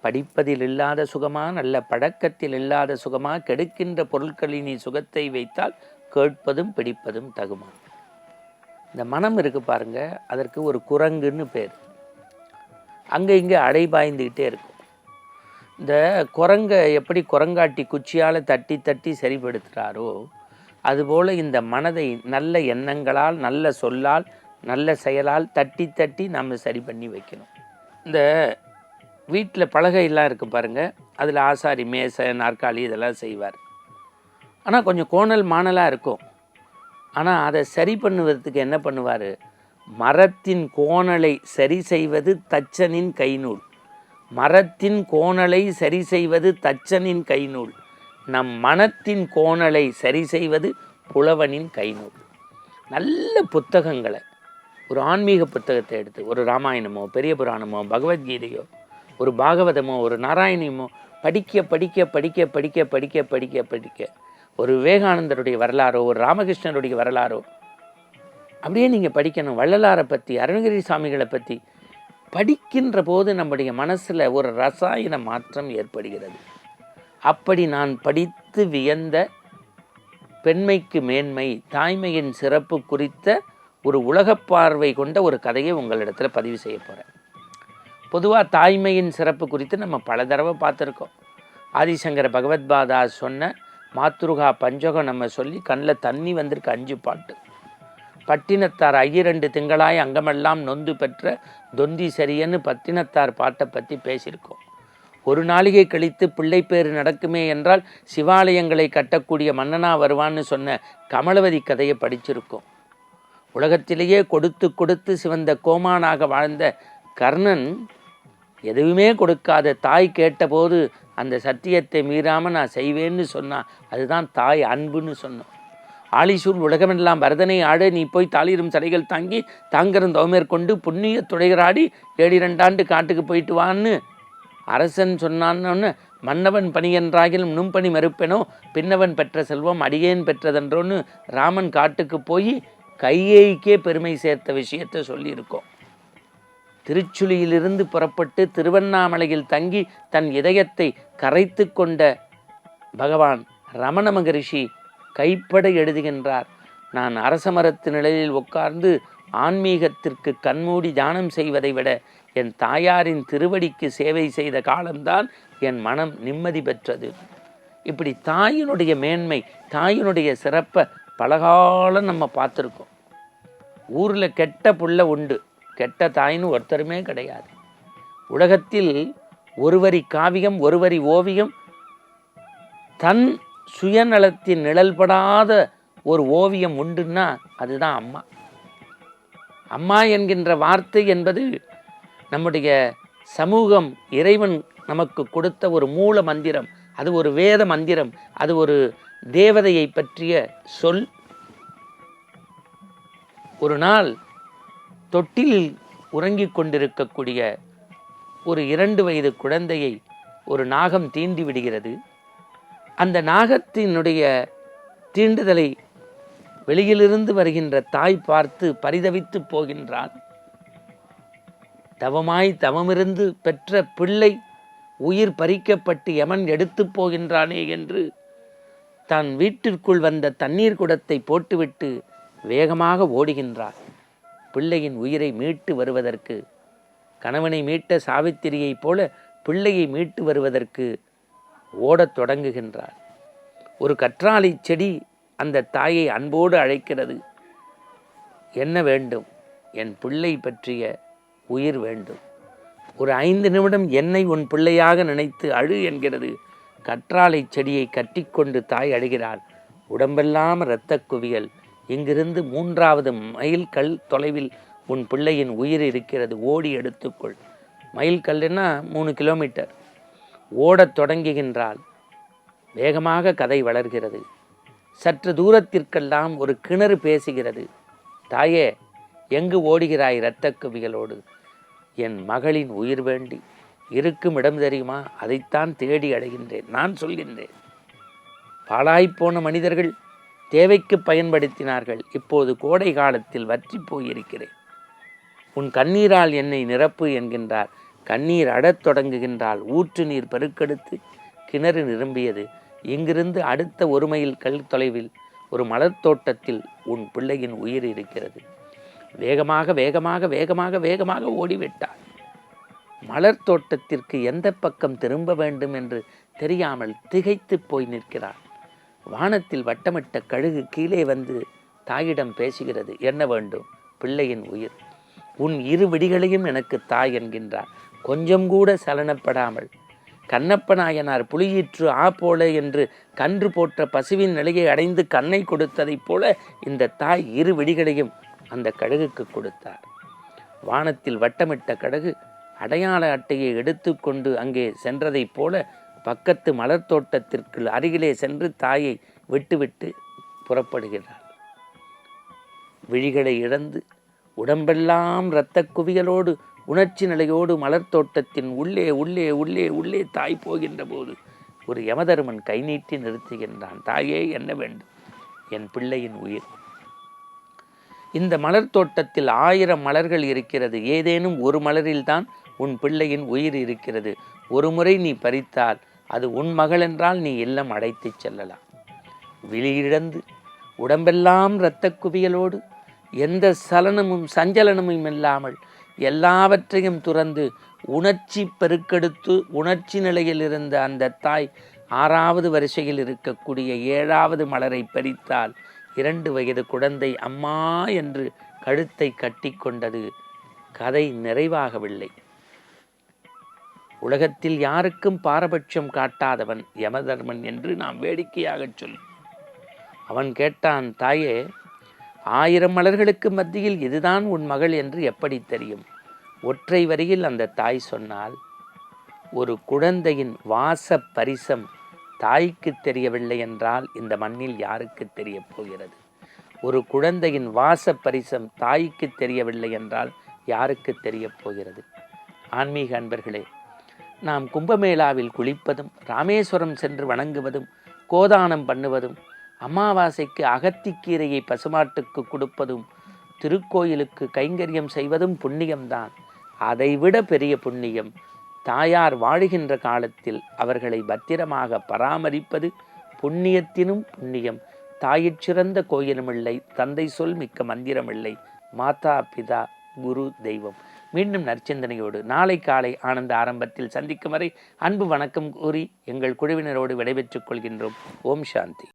படிப்பதில் இல்லாத சுகமா, நல்ல பழக்கத்தில் இல்லாத சுகமா, கெடுக்கின்ற பொருட்களில் நீ சுகத்தை வைத்தால் கேட்பதும் பிடிப்பதும் தகுமா. இந்த மனம் இருக்கு பாருங்க, அதற்கு ஒரு குரங்குன்னு பேர். அங்கே இங்கே அடைபாய்ந்துக்கிட்டே இருக்கும். இந்த குரங்கை எப்படி குரங்காட்டி குச்சியால் தட்டி தட்டி சரிப்படுத்துகிறாரோ, அதுபோல் இந்த மனதை நல்ல எண்ணங்களால், நல்ல சொல்லால், நல்ல செயலால் தட்டி தட்டி நம்ம சரி பண்ணி வைக்கணும். இந்த வீட்டில் பலகையெல்லாம் இருக்குது பாருங்கள், அதில் ஆசாரி மேசை நாற்காலி இதெல்லாம் செய்வார். ஆனால் கொஞ்சம் கோணல் மாணலாக இருக்கும். ஆனால் அதை சரி பண்ணுவதற்கு என்ன பண்ணுவார்? மரத்தின் கோணலை சரி செய்வது தச்சனின் கைநூல். மரத்தின் கோணலை சரி செய்வது தச்சனின் கைநூல். நம் மனத்தின் கோணலை சரி செய்வது புலவனின் கைநூல். நல்ல புத்தகங்களை, ஒரு ஆன்மீக புத்தகத்தை எடுத்து, ஒரு ராமாயணமோ பெரிய புராணமோ பகவத்கீதையோ ஒரு பாகவதமோ ஒரு நாராயணியமோ படிக்க படிக்க படிக்க படிக்க படிக்க படிக்க படிக்க ஒரு விவேகானந்தருடைய வரலாறோ ஒரு ராமகிருஷ்ணருடைய வரலாறோ அப்படியே நீங்கள் படிக்கணும். வள்ளலாரை பற்றி, அருணகிரி சாமிகளை பற்றி படிக்கின்ற போது நம்முடைய மனசில் ஒரு ரசாயன மாற்றம் ஏற்படுகிறது. அப்படி நான் படித்து வியந்த பெண்மைக்கு மேன்மை, தாய்மையின் சிறப்பு குறித்த ஒரு உலகப் பார்வை கொண்ட ஒரு கதையை உங்களிடத்தில் பதிவு செய்ய போகிறேன். பொதுவாக தாய்மையின் சிறப்பு குறித்து நம்ம பல தடவை பார்த்துருக்கோம். ஆதிசங்கர பகவத்பாதா சொன்ன மாத்ருகா பஞ்சகம் நம்ம சொல்லி கண்ணில் தண்ணி வந்திருக்கு. 5 பாட்டு. பட்டினத்தார் 2 திங்களாய் அங்கமெல்லாம் நொந்து பெற்ற தொந்தி சரியன்னு பட்டினத்தார் பாட்டை பற்றி பேசியிருக்கோம். ஒரு நாளிகை கழித்து பிள்ளை பேறு நடக்குமே என்றால் சிவாலயங்களை கட்டக்கூடிய மன்னனா வருவான்னு சொன்ன கமலவதி கதையை படிச்சிருக்கோம். உலகத்திலேயே கொடுத்து கொடுத்து சிவந்த கோமானாக வாழ்ந்த கர்ணன் எதுவுமே கொடுக்காத தாய் கேட்டபோது அந்த சத்தியத்தை மீறாமல் நான் செய்வேன்னு சொன்னான். அதுதான் தாய் அன்புன்னு சொன்னோம். ஆலிசூர் உலகமெல்லாம் பரதனை ஆட நீ போய் தாளிரும் சடைகள் தாங்கி தாங்கரும் தவமேற்கொண்டு புண்ணிய துடைகராடி 7 ஆண்டு காட்டுக்கு போயிட்டு வான்னு அரசன் சொன்னான்னு, மன்னவன் பணி என்றாகிலும் நும்பணி மறுப்பெனோ பின்னவன் பெற்ற செல்வம் அடியேன் பெற்றதென்றோன்னு ராமன் காட்டுக்கு போய் கையேய்க்கே பெருமை சேர்த்த விஷயத்தை சொல்லியிருக்கோம். திருச்சுழியிலிருந்து புறப்பட்டு திருவண்ணாமலையில் தங்கி தன் இதயத்தை கரைத்து கொண்ட பகவான் ரமண மகரிஷி கைப்பட எழுதுகின்றார். நான் அரச மரத்து நிழலில் உட்கார்ந்து ஆன்மீகத்திற்கு கண்மூடி தியானம் செய்வதை விட என் தாயாரின் திருவடிக்கு சேவை செய்த காலம்தான் என் மனம் நிம்மதி பெற்றது. இப்படி தாயினுடைய மேன்மை, தாயினுடைய சிறப்பை பலகாலம் நம்ம பார்த்துருக்கோம். ஊரில் கெட்ட புள்ள உண்டு, கெட்ட தாயின்னு ஒருத்தருமே கிடையாது. உலகத்தில் ஒருவரி காவியம், ஒருவரி ஓவியம், தன் சுயநலத்தின் நிழல்படாத ஒரு ஓவியம் உண்டுன்னா அதுதான் அம்மா. அம்மா என்கின்ற வார்த்தை என்பது நம்முடைய சமூகம், இறைவன் நமக்கு கொடுத்த ஒரு மூல மந்திரம். அது ஒரு வேத மந்திரம். அது ஒரு தேவதையை பற்றிய சொல். ஒரு நாள் தொட்டிலில் உறங்கிக் கொண்டிருக்கக்கூடிய ஒரு 2 வயது குழந்தையை ஒரு நாகம் தீண்டி விடுகிறது. அந்த நாகத்தினுடைய தீண்டுதலை வெளியிலிருந்து வருகின்ற தாய் பார்த்து பரிதவித்து போகின்றான். தவமாய் தவமிருந்து பெற்ற பிள்ளை உயிர் பறிக்கப்பட்டு யமன் எடுத்து போகின்றானே என்று தன் வீட்டிற்குள் வந்த தண்ணீர் குடத்தை போட்டுவிட்டு வேகமாக ஓடுகின்றார். பிள்ளையின் உயிரை மீட்டு வருவதற்கு, கணவனை மீட்ட சாவித்திரியைப் போல பிள்ளையை மீட்டு வருவதற்கு ஓடத் தொடங்குகின்றார். ஒரு கற்றாழை செடி அந்த தாயை அன்போடு அழைக்கிறது. என்ன வேண்டும்? என் பிள்ளை பற்றிய உயிர் வேண்டும். ஒரு 5 நிமிடம் என்னை உன் பிள்ளையாக நினைத்து அழு என்கிறது. கற்றாழை செடியை கட்டிக்கொண்டு தாய் அழுகிறாள். உடம்பெல்லாம் இரத்த குவியல். இங்கிருந்து 3வது மைல் கல் தொலைவில் உன் பிள்ளையின் உயிர் இருக்கிறது, ஓடி எடுத்துக்கொள். மைல் கல்லுன்னா 3 கிலோமீட்டர். ஓடத் தொடங்குகின்றாள். வேகமாக கதை வளர்கிறது. சற்று தூரத்திற்கெல்லாம் ஒரு கிணறு பேசுகிறது. தாயே, எங்கு ஓடுகிறாய் இரத்த குவியலோடு? என் மகளின் உயிர் வேண்டி. இருக்கும் இடம் தெரியுமா? அதைத்தான் தேடி அடைகின்றேன். நான் சொல்கின்றேன். பாழாய்ப்போன மனிதர்கள் தேவைக்கு பயன்படுத்தினார்கள். இப்போது கோடை காலத்தில் வற்றி போயிருக்கிறேன். உன் கண்ணீரால் என்னை நிரப்பு என்கின்றார். கண்ணீர் அடத் தொடங்குகின்றாள். ஊற்று நீர் பெருக்கெடுத்து கிணறு நிரம்பியது. இங்கிருந்து அடுத்த ஒரு மைல் தொலைவில் ஒரு மலர் தோட்டத்தில் உன் பிள்ளையின் உயிர் இருக்கிறது. வேகமாக வேகமாக வேகமாக வேகமாக ஓடிவிட்டாள். மலர் தோட்டத்திற்கு எந்த பக்கம் திரும்ப வேண்டும் என்று தெரியாமல் திகைத்து போய் நிற்கிறாள். வானத்தில் வட்டமிட்ட கழுகு கீழே வந்து தாயிடம் பேசுகிறது. என்ன வேண்டும்? பிள்ளையின் உயிர். உன் இரு விடிகளையும் எனக்கு தாய் என்கின்றார். கொஞ்சம் கூட சலனப்படாமல் கண்ணப்ப நாயனார் புலியீற்று போல என்று கன்று போற்ற பசுவின் நிலையை அடைந்து கண்ணை கொடுத்ததைப் போல இந்த தாய் இரு விடிகளையும் அந்த கழுகுக்கு கொடுத்தார். வானத்தில் வட்டமிட்ட கழுகு அடையாள அட்டையை எடுத்துக்கொண்டு அங்கே சென்றதைப் போல பக்கத்து மலர் தோட்டத்திற்கு அருகிலே சென்று தாயை விட்டுவிட்டு புறப்படுகிறார். விழிகளை இழந்து உடம்பெல்லாம் இரத்த குவியலோடு உணர்ச்சி நிலையோடு மலர் தோட்டத்தின் உள்ளே உள்ளே உள்ளே உள்ளே தாய் போகின்ற போது ஒரு யமதர்மன் கை நீட்டி நிறுத்துகின்றான். தாயே, என்ன வேண்டும்? என் பிள்ளையின் உயிர். இந்த மலர் தோட்டத்தில் 1000 மலர்கள் இருக்கிறது. ஏதேனும் ஒரு மலரில்தான் உன் பிள்ளையின் உயிர் இருக்கிறது. ஒரு முறை நீ பறித்தால் அது உன் மகள் என்றால் நீ இல்லம் அடைத்து செல்லலாம். விழியிழந்து உடம்பெல்லாம் இரத்த குவியலோடு எந்த சலனமும் சஞ்சலனமும் இல்லாமல் எல்லாவற்றையும் துறந்து உணர்ச்சி பெருக்கெடுத்து உணர்ச்சி நிலையில் இருந்த அந்த தாய் 6வது வரிசையில் இருக்கக்கூடிய 7வது மலரை பறித்தால் 2 வயது குழந்தை அம்மா என்று கழுத்தை கட்டி கொண்டது. கதை நிறைவாகவில்லை. உலகத்தில் யாருக்கும் பாரபட்சம் காட்டாதவன் யமதர்மன் என்று நாம் வேடிக்கையாக சொல்லும். அவன் கேட்டான், தாயே, 1000 மலர்களுக்கு மத்தியில் இதுதான் உன் மகள் என்று எப்படி தெரியும்? ஒற்றை வரியில் அந்த தாய் சொன்னால், ஒரு குழந்தையின் வாச பரிசம் தாய்க்கு தெரியவில்லை என்றால் இந்த மண்ணில் யாருக்கு தெரிய போகிறது? ஒரு குழந்தையின் வாச பரிசம் தாய்க்கு தெரியவில்லை என்றால் யாருக்கு தெரிய போகிறது? ஆன்மீக அன்பர்களே, நாம் கும்பமேளாவில் குளிப்பதும் ராமேஸ்வரம் சென்று வணங்குவதும் கோதானம் பண்ணுவதும் அமாவாசைக்கு அகத்திக்கீரையை பசுமாட்டுக்கு கொடுப்பதும் திருக்கோயிலுக்கு கைங்கரியம் செய்வதும் புண்ணியம்தான். அதைவிட பெரிய புண்ணியம் தாயார் வாழுகின்ற காலத்தில் அவர்களை பத்திரமாக பராமரிப்பது. புண்ணியத்தினும் புண்ணியம். தாயிற் சிறந்த கோயிலுமில்லை, தந்தை சொல் மிக்க மந்திரமில்லை, மாதா பிதா குரு தெய்வம். மீண்டும் நற்சிந்தனையோடு நாளை காலை ஆனந்த ஆரம்பத்தில் சந்திக்கும் வரை அன்பு வணக்கம் கூறி எங்கள் குழுவினரோடு விடைபெற்றுக் கொள்கின்றோம். ஓம் சாந்தி.